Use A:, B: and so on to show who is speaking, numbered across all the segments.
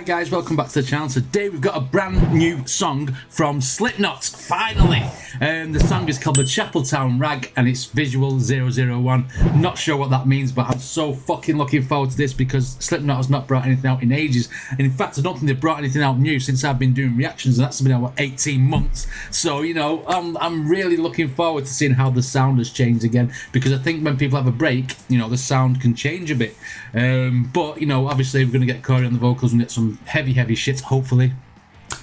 A: guys, welcome back to the channel. Today we've got a brand new song from Slipknot, finally. The song is called the Chapeltown Rag and it's Visual 001. Not sure what that means, but I'm so fucking looking forward to this because Slipknot has not brought anything out in ages. And in fact, I don't think they've brought anything out new since I've been doing reactions, and that's been about 18 months. So, you know, I'm really looking forward to seeing how the sound has changed again, because I think when people have a break, you know, the sound can change a bit. But, you know, obviously we're going to get Corey on the vocals and get some heavy shit, hopefully.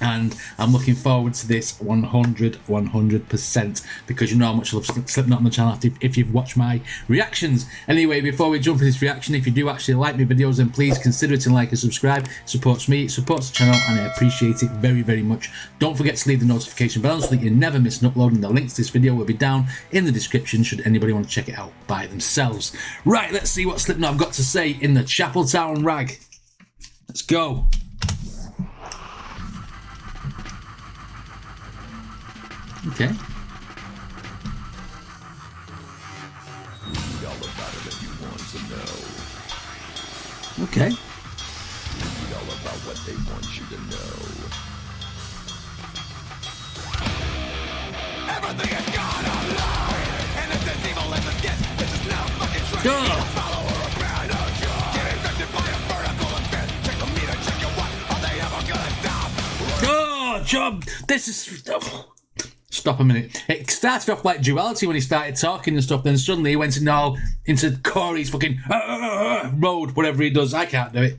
A: And I'm looking forward to this 100%, because you know how much I love Slipknot on the channel if you've watched my reactions. Anyway, before we jump into this reaction, if you do actually like my videos, then please consider it and like and subscribe. It supports me, it supports the channel, and I appreciate it very much. Don't forget to leave the notification bell so that you never miss an upload, and the links to this video will be down in the description should anybody want to check it out by themselves. Right, let's see what Slipknot have got to say in the Chapeltown Rag. Let's go. Okay.
B: Read all about it if you want to know.
A: Okay.
B: Read all about what they want you to know. Everything is gone online, and it's as evil as it gets. This is now fucking true. Follower of man or joy. Get infected by a vertical event. Check the meter, check your what. Are they ever gonna stop?
A: Oh, Job, this is... Stop a minute. It started off like Duality when he started talking and stuff, then suddenly he went into Corey's fucking mode, whatever he does. I can't do it.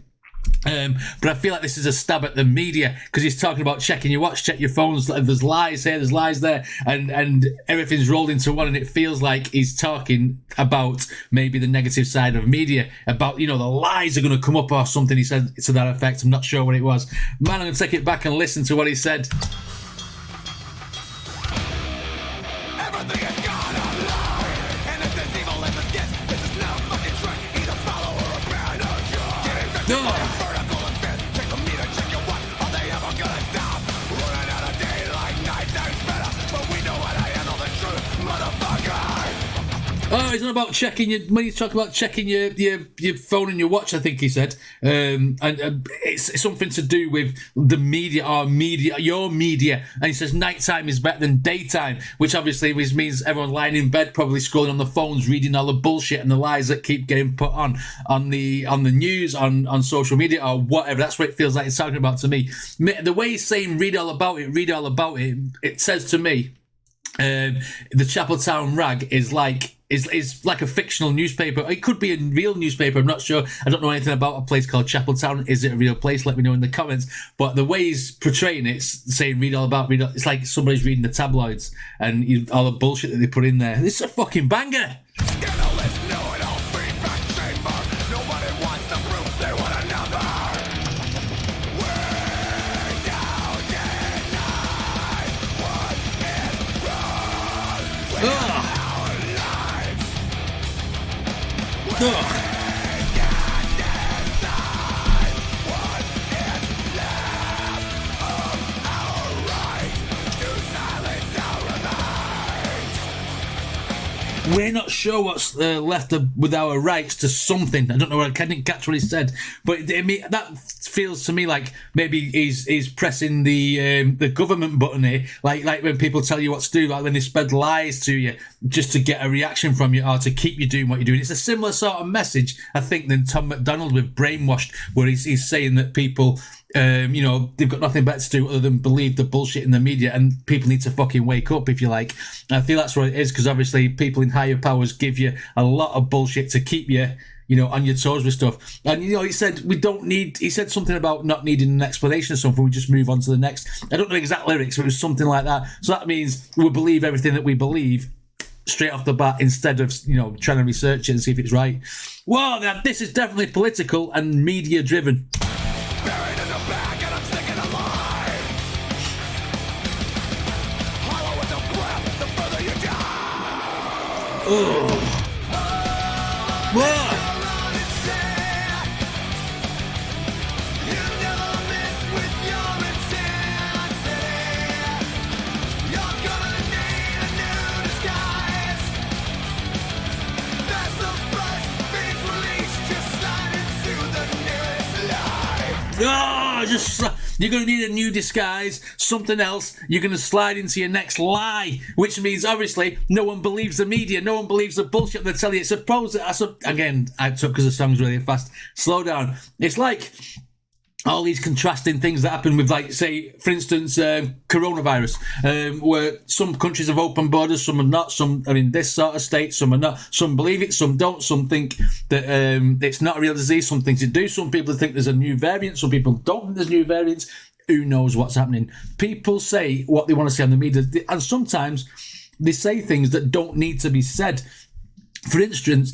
A: But I feel like this is a stab at the media, because he's talking about checking your watch, check your phones, there's lies here, there's lies there, and everything's rolled into one, and it feels like he's talking about maybe the negative side of media, about, you know, the lies are going to come up or something. He said to that effect. I'm not sure what it was. Man, I'm going to take it back and listen to what he said. Oh, he's on about checking your, when he's talking about checking your phone and your watch, I think he said. And it's something to do with the media, your media. And he says nighttime is better than daytime, which obviously means everyone lying in bed, probably scrolling on the phones, reading all the bullshit and the lies that keep getting put on the news, on social media or whatever. That's what it feels like it's talking about to me. The way he's saying read all about it, it says to me, the Chapeltown Rag is like a fictional newspaper. It could be a real newspaper, I'm not sure. I don't know anything about a place called Chapeltown. Is it a real place? Let me know in the comments. But the way he's portraying it, saying read all, it's like somebody's reading the tabloids and all the bullshit that they put in there. This is a fucking banger. We're not sure what's left with our rights to something. I don't know. I didn't catch what he said, but I mean, that feels to me like maybe he's pressing the government button here, like when people tell you what to do, like when they spread lies to you just to get a reaction from you or to keep you doing what you're doing. It's a similar sort of message, I think, than Tom McDonald with Brainwashed, where he's saying that people, you know, they've got nothing better to do other than believe the bullshit in the media, and people need to fucking wake up, if you like. I feel that's what it is, because obviously people in higher powers give you a lot of bullshit to keep you, you know, on your toes with stuff. And, you know, he said he said something about not needing an explanation or something, we just move on to the next. I don't know the exact lyrics, but it was something like that. So that means we believe everything that we believe straight off the bat, instead of, you know, trying to research it and see if it's right. Well, now, this is definitely political and media driven.
B: Buried in the back and I'm sticking alive. Hollow as a breath, the further you die.
A: Oh. What? Oh, you're going to need a new disguise, something else. You're going to slide into your next lie, which means obviously no one believes the media, no one believes the bullshit they're telling you. Again, I took because the song's really fast. Slow down. It's like all these contrasting things that happen with, like, say, for instance, coronavirus, where some countries have opened borders, some are not, some are in this sort of state, some are not, some believe it, some don't, some think that it's not a real disease, some things it do, some people think there's a new variant, some people don't think there's new variants. Who knows what's happening? People say what they want to say on the media, and sometimes they say things that don't need to be said. For instance,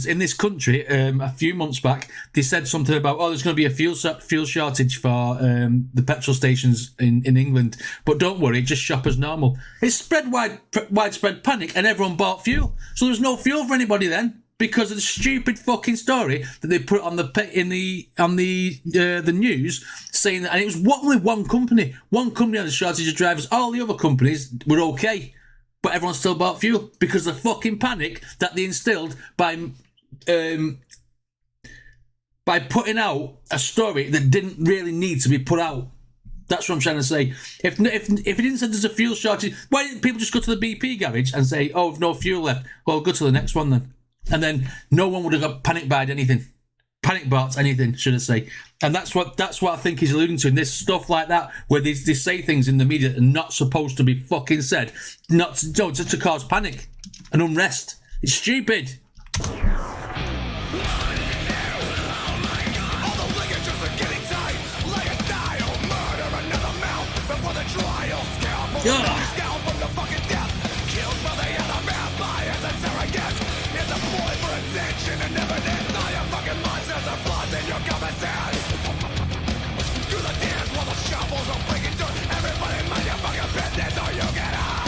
A: in this country, a few months back, they said something about, there's going to be a fuel shortage for the petrol stations in England. But don't worry, just shop as normal. It spread widespread panic, and everyone bought fuel. So there was no fuel for anybody then, because of the stupid fucking story that they put on the news, saying that, and it was only one company. One company had a shortage of drivers. All the other companies were okay. But everyone still bought fuel because of the fucking panic that they instilled by putting out a story that didn't really need to be put out. That's what I'm trying to say. If it didn't say there's a fuel shortage, why didn't people just go to the BP garage and say, we've no fuel left? Well, go to the next one then. And then no one would have got panic buyed anything. Panic bought anything, should I say. And that's what I think he's alluding to. And there's stuff like that where they say things in the media that are not supposed to be fucking said, just to cause panic and unrest. It's stupid.
B: All the ligatures are getting tight. Like a style, murder another mouth before the trial. Scalp from the fucking death. Kills for the other vampires and surrogates. It's a ploy for attention and evidence. All your fucking monsters are flaws in your common sense. Do the dance while the shovels are breaking dirt. Everybody mind your fucking business or you get hurt.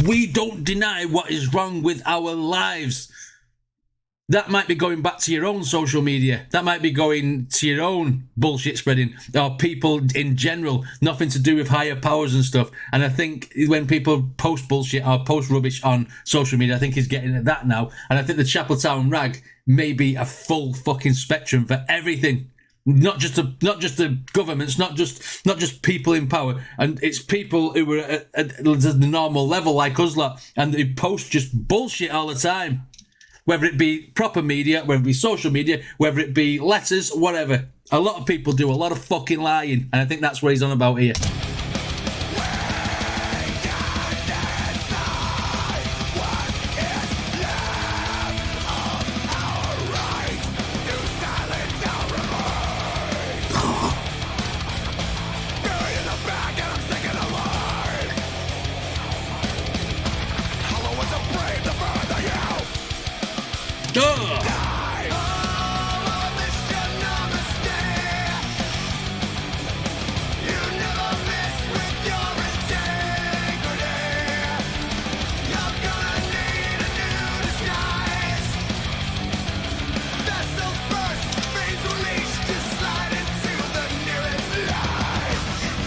A: We don't deny what is wrong with our lives. That might be going back to your own social media. That might be going to your own bullshit spreading, or people in general, nothing to do with higher powers and stuff. And I think when people post bullshit or post rubbish on social media, I think he's getting at that now. And I think the Chapeltown rag may be a full fucking spectrum for everything. Not just the governments, not just people in power, and it's people who are at the normal level like us lot, and they post just bullshit all the time. Whether it be proper media, whether it be social media, whether it be letters, whatever. A lot of people do a lot of fucking lying, and I think that's what he's on about here.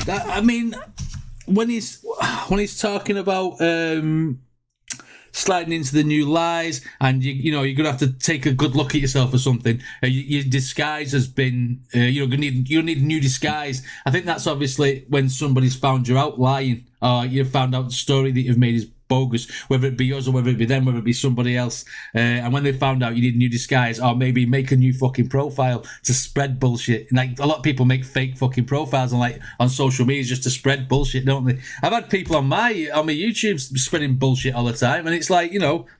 A: I mean, when he's talking about sliding into the new lies, and you're gonna have to take a good look at yourself or something. Your disguise has been you'll need a new disguise. I think that's obviously when somebody's found you out lying, or you've found out the story that you've made is bogus, whether it be yours or whether it be them, whether it be somebody else. And when they found out you need a new disguise, or maybe make a new fucking profile to spread bullshit. Like, a lot of people make fake fucking profiles on social media just to spread bullshit, don't they? I've had people on my YouTube spreading bullshit all the time, and it's like,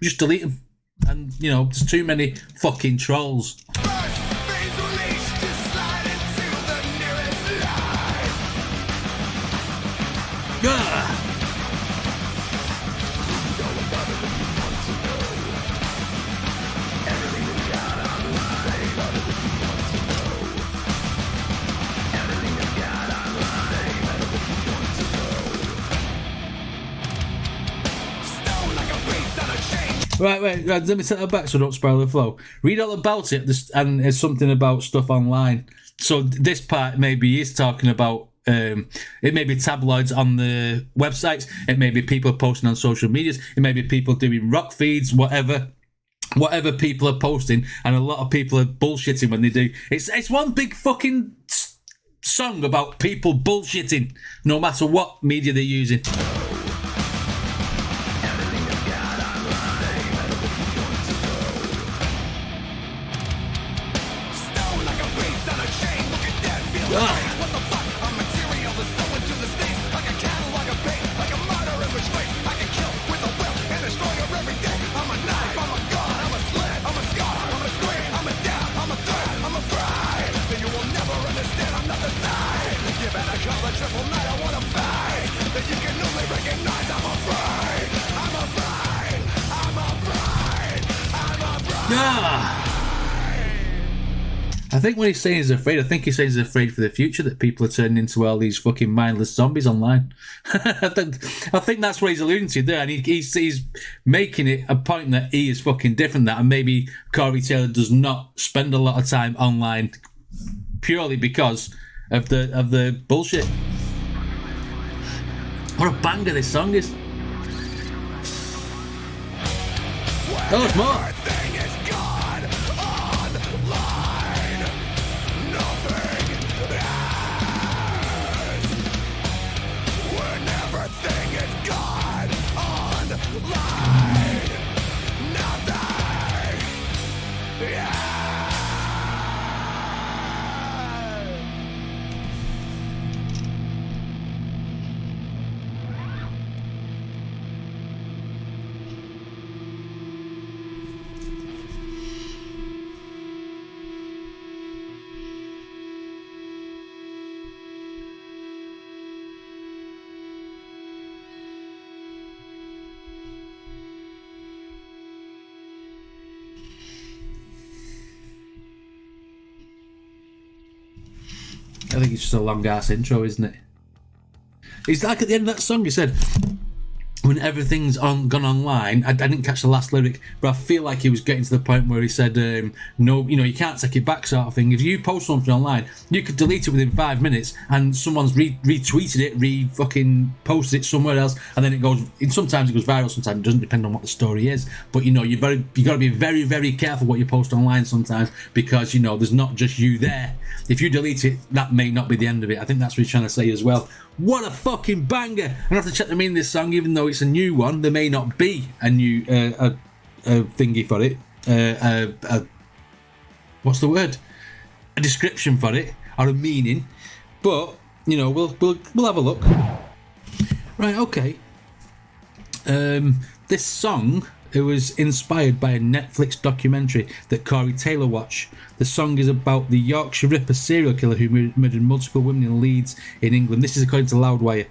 A: just delete them. And there's too many fucking trolls. Right, let me set that back so I don't spoil the flow. Read all about it, and there's something about stuff online. So this part maybe is talking about It may be tabloids on the websites. It may be people posting on social medias. It may be people doing rock feeds, whatever people are posting, and a lot of people are bullshitting when they do. It's one big fucking song about people bullshitting, no matter what media they're using. I think when he's saying he's afraid, I think he's saying he's afraid for the future, that people are turning into all these fucking mindless zombies online. I think that's what he's alluding to there, and he's making it a point that he is fucking different, that, and maybe Corey Taylor does not spend a lot of time online purely because of the bullshit. What a banger this song is. Oh, there's more. I think it's just a long ass intro, isn't it? It's like at the end of that song, he said, when everything's gone online. I didn't catch the last lyric, but I feel like he was getting to the point where he said, no, you can't take it back, sort of thing. If you post something online, you could delete it within 5 minutes, and someone's retweeted it, fucking posted it somewhere else, and then it goes. Sometimes it goes viral, sometimes it doesn't, depend on what the story is. But you got to be very, very careful what you post online sometimes, because there's not just you there. If you delete it, that may not be the end of it. I think that's what he's trying to say as well. What a fucking banger! I'm gonna have to check the meaning of this song, even though it's a new one. There may not be a new a thingy for it. What's the word? A description for it, or a meaning. But we'll have a look. Right, okay. This song, it was inspired by a Netflix documentary that Corey Taylor watched. The song is about the Yorkshire Ripper serial killer who murdered multiple women in Leeds in England. This is according to Loudwire.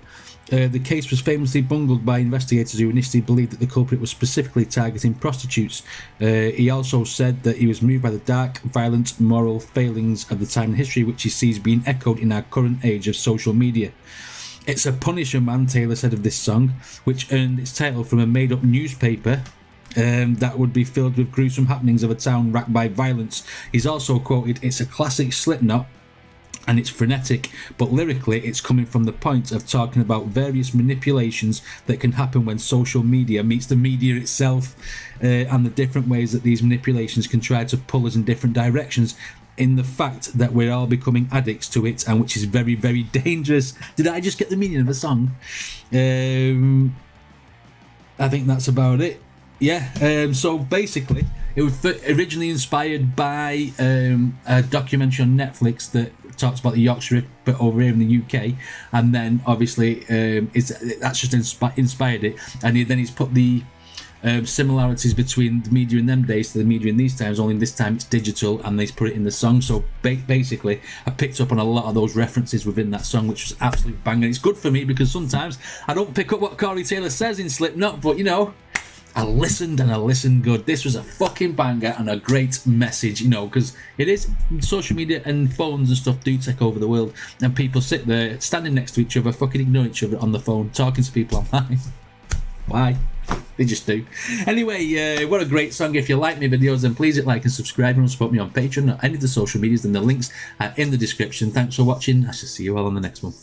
A: The case was famously bungled by investigators who initially believed that the culprit was specifically targeting prostitutes. He also said that he was moved by the dark, violent, moral failings of the time in history, which he sees being echoed in our current age of social media. It's a Punisher man, Taylor said of this song, which earned its title from a made-up newspaper that would be filled with gruesome happenings of a town racked by violence. He's also quoted, "It's a classic Slipknot, and it's frenetic, but lyrically it's coming from the point of talking about various manipulations that can happen when social media meets the media itself, and the different ways that these manipulations can try to pull us in different directions, in the fact that we're all becoming addicts to it, and which is very, very dangerous." Did I just get the meaning of the song? I think that's about it. Yeah, so basically it was originally inspired by a documentary on Netflix that talks about the Yorkshire but over here in the UK, and then obviously that's just inspired it, and then he's put the similarities between the media in them days to the media in these times, only this time it's digital, and they put it in the song. So basically I picked up on a lot of those references within that song, which was absolutely banging. It's good for me because sometimes I don't pick up what Corey Taylor says in Slipknot, but I listened and I listened good. This was a fucking banger and a great message, because it is, social media and phones and stuff do take over the world, and people sit there standing next to each other, fucking ignore each other on the phone, talking to people online. Why? They just do. Anyway, what a great song. If you like my videos, then please hit like and subscribe, and support me on Patreon or any of the social medias, then the links are in the description. Thanks for watching. I shall see you all on the next one.